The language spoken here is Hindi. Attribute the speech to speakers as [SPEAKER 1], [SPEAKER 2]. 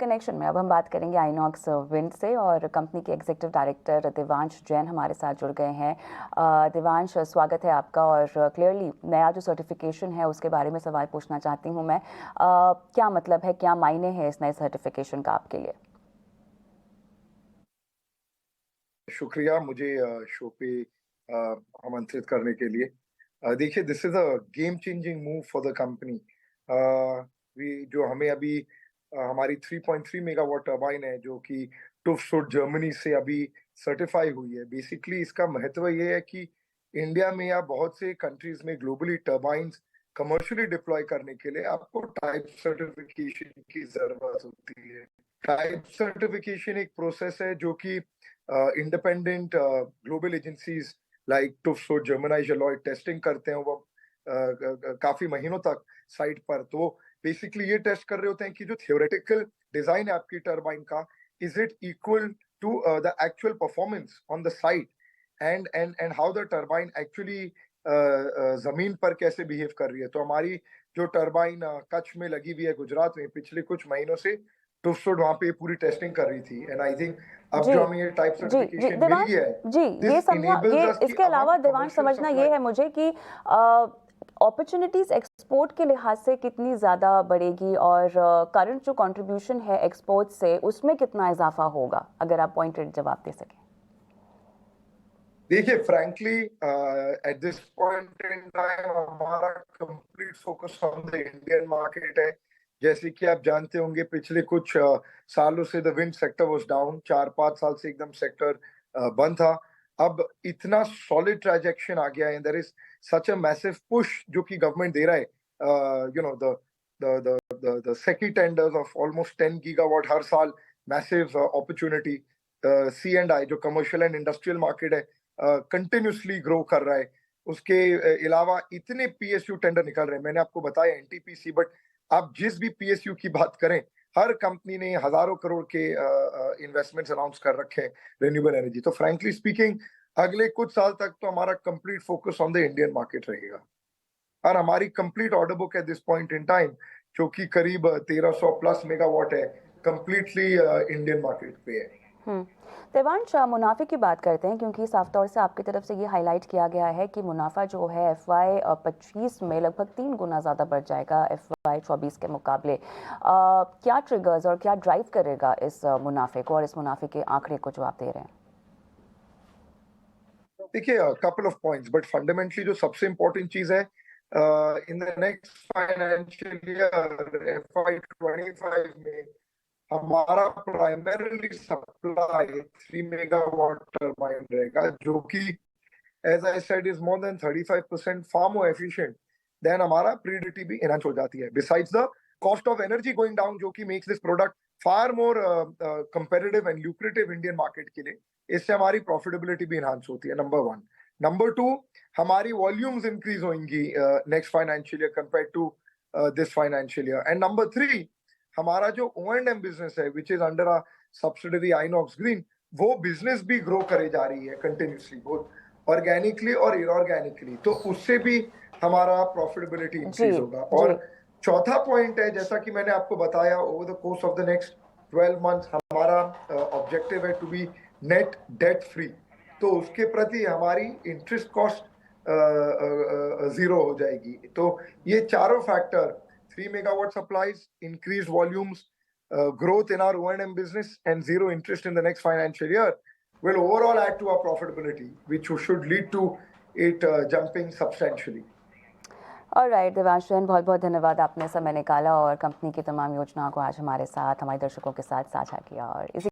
[SPEAKER 1] कनेक्शन में अब हम बात करेंगे आइनॉक्स विंड से और कंपनी के एग्जीक्यूटिव डायरेक्टर देवांश जैन हमारे साथ जुड़ गए हैं। देवांश, स्वागत है आपका। और क्लियरली नया जो सर्टिफिकेशन है उसके बारे में सवाल पूछना चाहती हूँ मैं। क्या मतलब है, क्या मायने हैं इस नए सर्टिफिकेशन का आपके लिए?
[SPEAKER 2] शुक्रिया मुझे शो पे आमंत्रित करने के लिए। देखिए, this is a game changing move for the company. जो हमें अभी हमारी 3.3 मेगावाट टर्बाइन है जो कि टुफ्ट जर्मनी से अभी सर्टिफाई हुई है। बेसिकली इसका महत्व ये है कि इंडिया में या बहुत से कंट्रीज में ग्लोबली टर्बाइन्स कमर्शियली डिप्लॉय करने के लिए आपको टाइप सर्टिफिकेशन की जरूरत होती है। टाइप सर्टिफिकेशन एक प्रोसेस है जो कि इंडिपेंडेंट ग्लोबल एजेंसीज लाइक टुफ्ट जर्मनाइज अलॉयड टेस्टिंग करते हैं वो काफी महीनों तक साइट पर। तो बेसिकली ये टेस्ट कर रहे होते हैं कि जो थियोरेटिकल डिजाइन है आपकी टर्बाइन का, is it equal to the actual performance on the site and how the turbine actually जमीन पर कैसे बिहेव कर रही है। तो हमारी जो टर्बाइन कच्छ में लगी हुई है गुजरात में, पिछले कुछ महीनों से टुफ्ट वहां पे पूरी टेस्टिंग कर रही थी। एंड आई थिंक अब
[SPEAKER 1] जी
[SPEAKER 2] जो हमें ये टाइप
[SPEAKER 1] जी जी
[SPEAKER 2] सर्टिफिकेशन
[SPEAKER 1] देवांश
[SPEAKER 2] मिली है,
[SPEAKER 1] जी, ये
[SPEAKER 2] दिस
[SPEAKER 1] समझा।
[SPEAKER 2] इनेबल्स
[SPEAKER 1] ये
[SPEAKER 2] अस कि
[SPEAKER 1] इसके
[SPEAKER 2] अब हम
[SPEAKER 1] अलावा देवांश
[SPEAKER 2] कमर्शियल
[SPEAKER 1] समझना ये
[SPEAKER 2] सप्लाई।
[SPEAKER 1] है मुझे कि अपॉर्चुनिटीज एक्सपोर्ट के लिहाज से कितनी ज़्यादा बढ़ेगी और करंट जो कंट्रीब्यूशन है एक्सपोर्ट से उसमें कितना इजाफा होगा, अगर आप पॉइंटेड जवाब दे सकें।
[SPEAKER 2] देखिए, frankly at this point in time हमारा complete focus on the Indian market है। जैसे कि आप जानते होंगे पिछले कुछ सालों से the wind sector was down, 4-5 साल से एकदम सेक्टर बंद था। अब इतना सॉलिड ट्रांजैक्शन आ गया है, there is such a massive push जो कि गवर्नमेंट दे रहा है। You know the SECI tenders of almost 10 gigawatt हर साल, massive opportunity. C and I जो कमर्शियल एंड इंडस्ट्रियल मार्केट है कंटिन्यूसली ग्रो कर रहा है। उसके अलावा इतने पीएसयू टेंडर निकल रहे हैं, मैंने आपको बताया एनटीपीसी, बट आप जिस भी पीएसयू की बात करें, हर कंपनी ने हजारों करोड़ के इन्वेस्टमेंट्स अनाउंस कर रखे हैं रिन्यूएबल एनर्जी। तो फ्रैंकली स्पीकिंग अगले कुछ साल तक तो हमारा complete focus on the Indian market रहेगा। और हमारी कंप्लीट ऑर्डर बुक है दिस पॉइंट इन टाइम जो कि करीब 1300 प्लस मेगावाट है, कंप्लीटली इंडियन मार्केट पे है।
[SPEAKER 1] देवांश, मुनाफे की बात करते हैं क्योंकि साफ तौर से आपकी तरफ से ये हाईलाइट किया गया है कि मुनाफा जो है FY 25 में लगभग 3 गुना ज़्यादा बढ़ जाएगा FY 24 के मुकाबले। क्या ट्रिगर्स और क्या ड्राइव करेगा इस मुनाफे को और इस मुनाफे के आंकड़े को जो आप दे रहे हैं?
[SPEAKER 2] देखिए, couple of points, but fundamentally जो सबसे इंपॉर्टेंट चीज है in the next financial year FY 25 में हमारा प्राइमरीली सप्लाई 3 मेगावाट टर्बाइन रहेगा जो कि as I said is more than 35% far more efficient than हमारा प्रीडिटी भी एनहांस हो जाती है। Besides the cost of energy going down जो कि makes this product far more competitive and lucrative Indian market के लिए, इससे हमारी प्रॉफिटेबिलिटी भी एनहांस होती है, नंबर वन। नंबर टू, हमारी वॉल्यूम्स इंक्रीज होंगी next financial year compare to this financial year. And number three, हमारा जो O&M बिजनेस है which is under a subsidiary INOX green, वो बिजनेस भी ग्रो करे जा रही है कंटिन्यूसली, बोथ ऑर्गेनिकली और इनऑर्गेनिकली। तो उससे भी हमारा प्रॉफिटेबिलिटी
[SPEAKER 1] जी
[SPEAKER 2] इंक्रीज होगा।
[SPEAKER 1] जी
[SPEAKER 2] और चौथा पॉइंट है, जैसा कि मैंने आपको बताया, over the course of the next 12 months हमारा ऑब्जेक्टिव है to be net debt free. तो उसके प्रति हमारी इंटरेस्ट कॉस्ट जीरो हो जाएगी। तो ये चारों factor, 3 megawatt supplies, increased volumes, growth in our O&M business, and zero interest in the next financial year will overall add to our profitability, which should lead to it jumping substantially.
[SPEAKER 1] Alright Devansh Jain, बहुत बहुत धन्यवाद, आपने समय निकाला और कंपनी की तमाम योजनाओं को आज हमारे साथ, हमारे दर्शकों के साथ साझा किया। और इसी